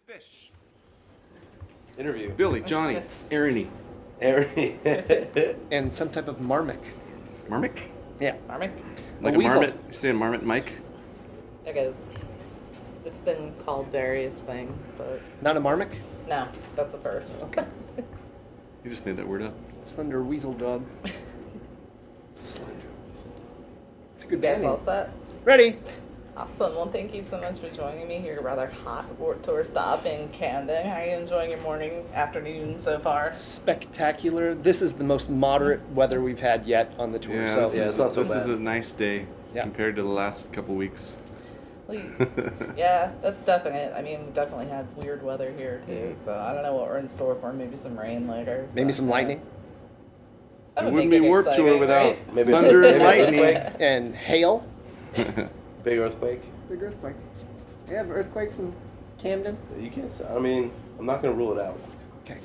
Fish. Interview. Billy, Johnny, Ernie. And some type of marmot. Marmot? Yeah. Marmot? Like a weasel. marmot? You saying marmot, Mike? I guess it's been called various things, but Not a marmot? no, that's a person. Okay. You just made that word up. Slender weasel dog. Slender. It's a good You guys band all name. set? Ready? Awesome. Well, thank you so much for joining me here. Rather hot Warped Tour stop in Camden. How are you enjoying your morning, afternoon so far? Spectacular. This is the most moderate weather we've had yet on the tour. Yeah, so this, Yeah, is, it's not so this is bad. a nice day Yeah. compared to the last couple weeks. Well, yeah, that's definite. I mean, we definitely had weird weather here too. So I don't know what we're in store for. Maybe some rain later. So, maybe some lightning That It would wouldn't make be it Warped Tour exciting, without right? Maybe thunder and maybe lightning. earthquake. and hail. Big earthquake. Big earthquake. You have earthquakes in Camden? You can't. I mean, I'm not going to rule it out. Okay.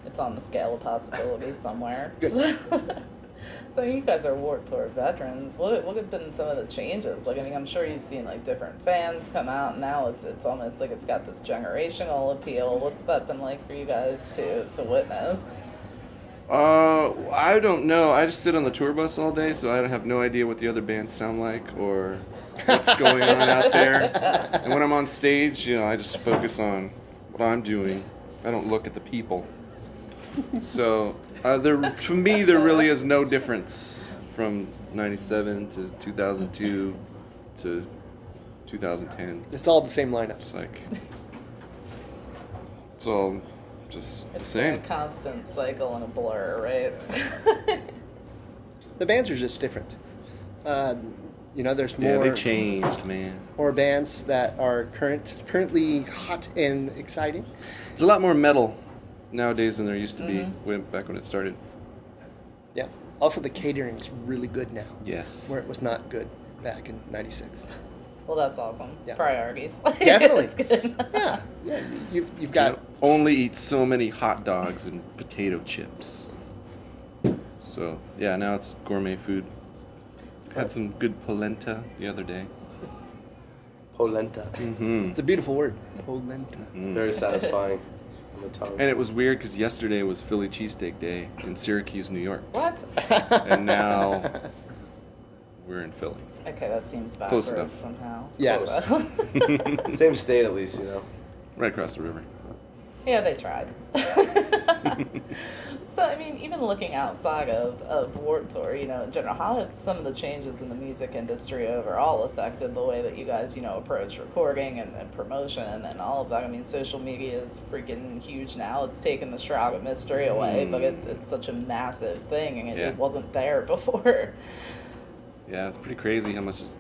It's on the scale of possibilities somewhere. Good. So you guys are Warped Tour veterans. What have been some of the changes? Like, I mean, I'm sure you've seen like different fans come out. And now it's almost like it's got this generational appeal. What's that been like for you guys to witness? I don't know. I just sit on the tour bus all day, so I have no idea what the other bands sound like or what's going on out there. And when I'm on stage, I just focus on what I'm doing. I don't look at the people. So, for me, there really is no difference from 97 to 2002 to 2010. It's all the same lineups. It's like, it's all just the It's been same. a constant cycle and a blur, right? The bands are just different. There's Yeah, more they changed, man. more bands that are currently hot and exciting. There's a lot more metal nowadays than there used to be back when it started. Yeah. Also, the catering's really good now, Yes. where it was not good back in '96. Well, that's awesome. Yeah. Priorities. Definitely. That's good. Yeah, yeah. You've You got can only eat so many hot dogs and potato chips. So, yeah, now it's gourmet food. Had some good polenta the other day. Polenta. Mm-hmm. it's a beautiful word. Polenta. Very satisfying on the tongue. And it was weird because yesterday was Philly cheesesteak day in Syracuse, New York. What? And now we're in Philly. Okay, that seems Close backwards enough. somehow. Yeah. So- Same state, at least, you know. Right across the river. Yeah, they tried. So, I mean, even looking outside of Warped Tour, in general, how have some of the changes in the music industry overall affected the way that you guys, approach recording and promotion and all of that? I mean, social media is freaking huge now. It's taken the shroud of mystery away, but it's such a massive thing, and Yeah. it wasn't there before. Yeah, it's pretty crazy how much it's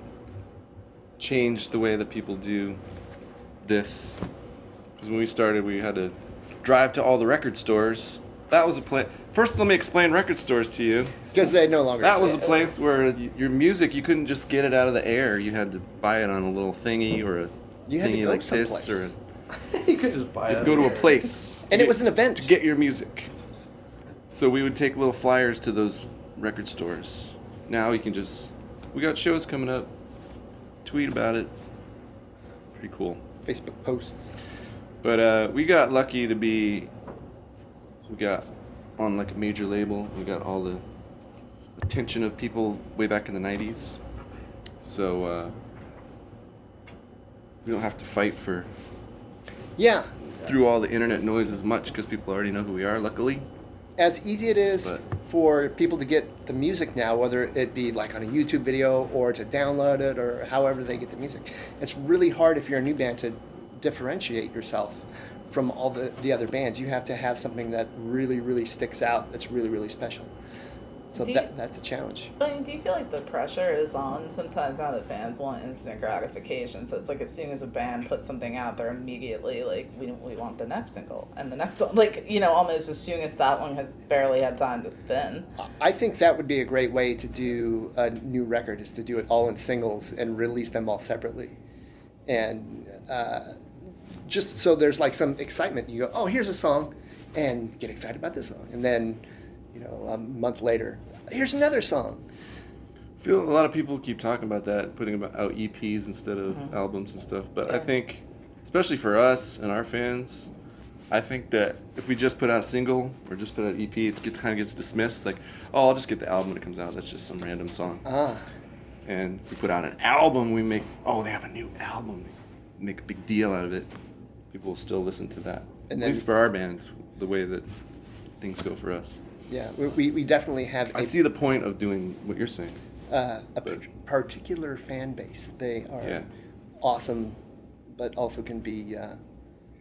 changed the way that people do this. Because when we started, we had to drive to all the record stores. That was a place. First, let me explain record stores to you. Because they no longer That was a exist. place where your music, you couldn't just get it out of the air. You had to buy it on a little thingy or a You had to thingy go like someplace. this, or You could just buy you'd it. go to a place. And it was an event. to get your music. So we would take little flyers to those record stores. Now you can just, we got shows coming up, tweet about it. Pretty cool. Facebook posts. But we got lucky to be, we got on like a major label. We got all the attention of people way back in the 90s. So we don't have to fight Yeah. through all the internet noise as much because people already know who we are, luckily. As easy it is But- for people to get the music now, whether it be like on a YouTube video or to download it or however they get the music. It's really hard if you're a new band to differentiate yourself from all the other bands. You have to have something that really, really sticks out, that's really, really special. So Do you- that's a challenge. I mean, do you feel like the pressure is on sometimes now that fans want instant gratification? So it's like as soon as a band puts something out, they're immediately like, we want the next single and the next one. Like, almost as soon as that one has barely had time to spin. I think that would be a great way to do a new record, is to do it all in singles and release them all separately. And just so there's like some excitement. You go, oh, here's a song, and get excited about this song. And then, a month later, here's another song. I feel a lot of people keep talking about that, putting out EPs instead of albums and stuff. But I Yeah. think especially for us and our fans, I think that if we just put out a single or just put out an EP, kind of gets dismissed. Like, oh, I'll just get the album when it comes out. That's just some random song. And if we put out an album, we make, oh, they have a new album. We make a big deal out of it. People will still listen to that. And At least for our band, the way that things go for us. Yeah, we definitely have I see the point of doing what you're saying. a particular fan base. They are awesome, but also can be...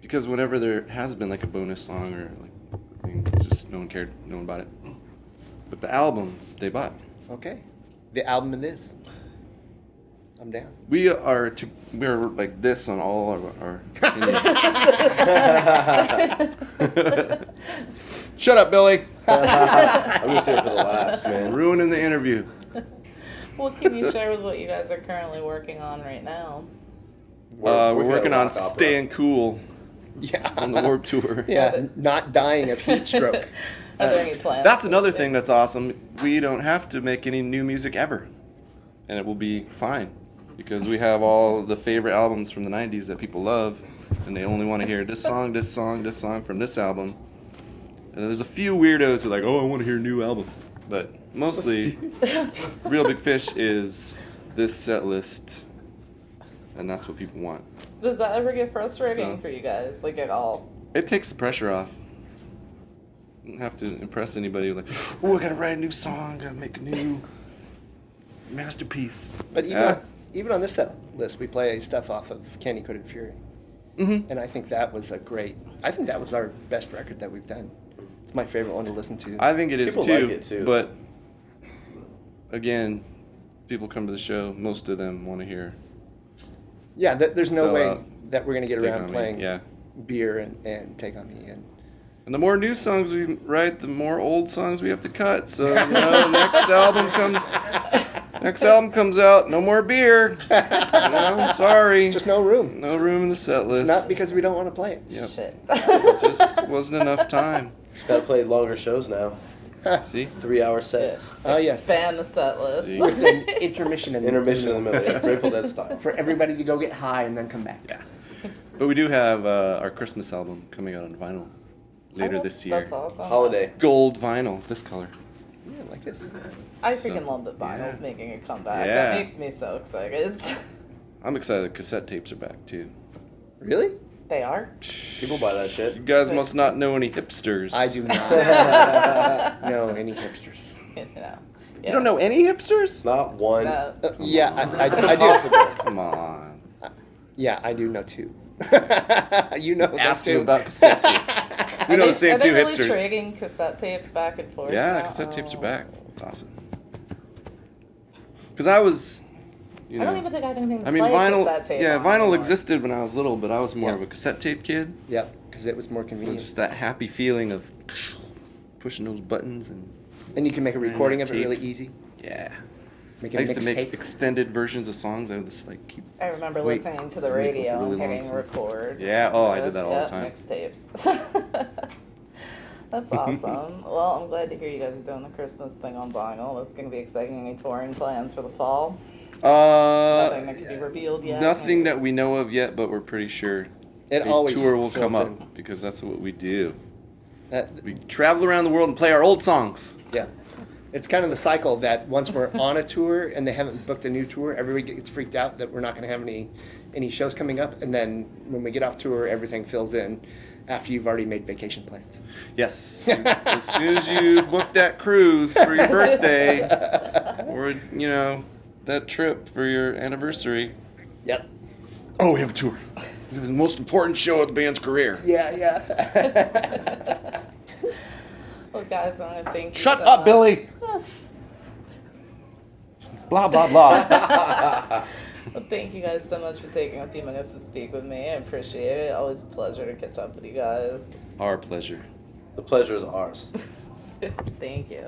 Because whenever there has been like a bonus song or like thing, just no one cared, no one bought it. But the album, they bought. Okay. The album it is. I'm down. We're like this on all of our Shut up, Billy. I'm just here for the laughs, man. Ruining the interview. What can you share with what you guys are currently working on right now? We're working working at a on rock opera. Staying Cool Yeah. on the Warped Tour. Yeah, not dying of heat stroke. Are there any plans? That's another thing that's awesome. We don't have to make any new music ever. And it will be fine. Because we have all the favorite albums from the 90s that people love. And they only want to hear this song, this song, this song from this album. And there's a few weirdos who are like, oh, I want to hear a new album. But mostly, Real Big Fish is this set list. And that's what people want. Does that ever get frustrating So- for you guys, like at all? It takes the pressure off. You don't have to impress anybody like, oh, I gotta write a new song, gotta make a new masterpiece. But even on this set list, we play stuff off of Candy Coated Fury. Mm-hmm. And I think that was I think that was our best record that we've done. It's my favorite one to listen to. I think it is People too, like it, too. But again, people come to the show, most of them want to hear Yeah, there's no So, way that we're going to get Take around On Me, playing yeah. Beer and Take On Me. And the more new songs we write, the more old songs we have to cut. So, next album comes out, no more Beer. Sorry. Just no room. No room in the set list. It's not because we don't want to play it. Yep. Shit. It just wasn't enough time. Gotta play longer shows now. See? 3-hour sets. Oh, yes. Expand the set list. See? With an intermission in Intermission in the middle. Yeah, Grateful Dead style. for everybody to go get high and then come back. Yeah. But we do have our Christmas album coming out on vinyl later Oh, this year. That's awesome. Holiday. Gold vinyl, this color. Yeah, like this. I freaking So, love that vinyl's yeah. making a comeback. Yeah. That makes me so excited. I'm excited cassette tapes are back too. Really? They are? People buy that You shit. guys must not know any hipsters. I do not know any hipsters. You know. You don't know any hipsters? Not one. No. Yeah, I It's do. impossible. Come on. Yeah, I do know two. You know those Ask two. them about cassette tapes. We know the same Are they two really hipsters. trading cassette tapes back and forth? Yeah, now? cassette tapes are Oh. back. It's awesome. Because I was, I don't even think I have anything to I mean, play vinyl. cassette tape Yeah, on vinyl anymore. existed when I was little, but I was more Yeah. of a cassette tape kid. Yep, because it was more So convenient. just that happy feeling of pushing those buttons and And you can make a recording of it tape. really easy. yeah. Make I a used to make mixtape. extended versions of songs. I would just like keep. I remember Wait, listening to the make a radio really and long hitting song. record. Yeah, oh, I did Those, that all the yeah, time. Mixtapes. That's awesome. Well, I'm glad to hear you guys are doing the Christmas thing on vinyl. That's going to be exciting. Any touring plans for the fall? Nothing that can be revealed yet? Nothing that we know of yet, but we're pretty sure It a always tour will fills come up in. because that's what we do. That- We travel around the world and play our old songs. yeah. It's kind of the cycle that once we're on a tour and they haven't booked a new tour, everybody gets freaked out that we're not going to have any shows coming up. And then when we get off tour, everything fills in after you've already made vacation plans. Yes. As soon as you book that cruise for your birthday or, that trip for your anniversary. Yep. Oh, we have a tour. We have the most important show of the band's career. Yeah, yeah. Well, guys, I want to thank you. Shut so up, much. Billy. Blah, blah, blah. Well, thank you guys so much for taking a few minutes to speak with me. I appreciate it. Always a pleasure to catch up with you guys. Our pleasure. The pleasure is ours. Thank you.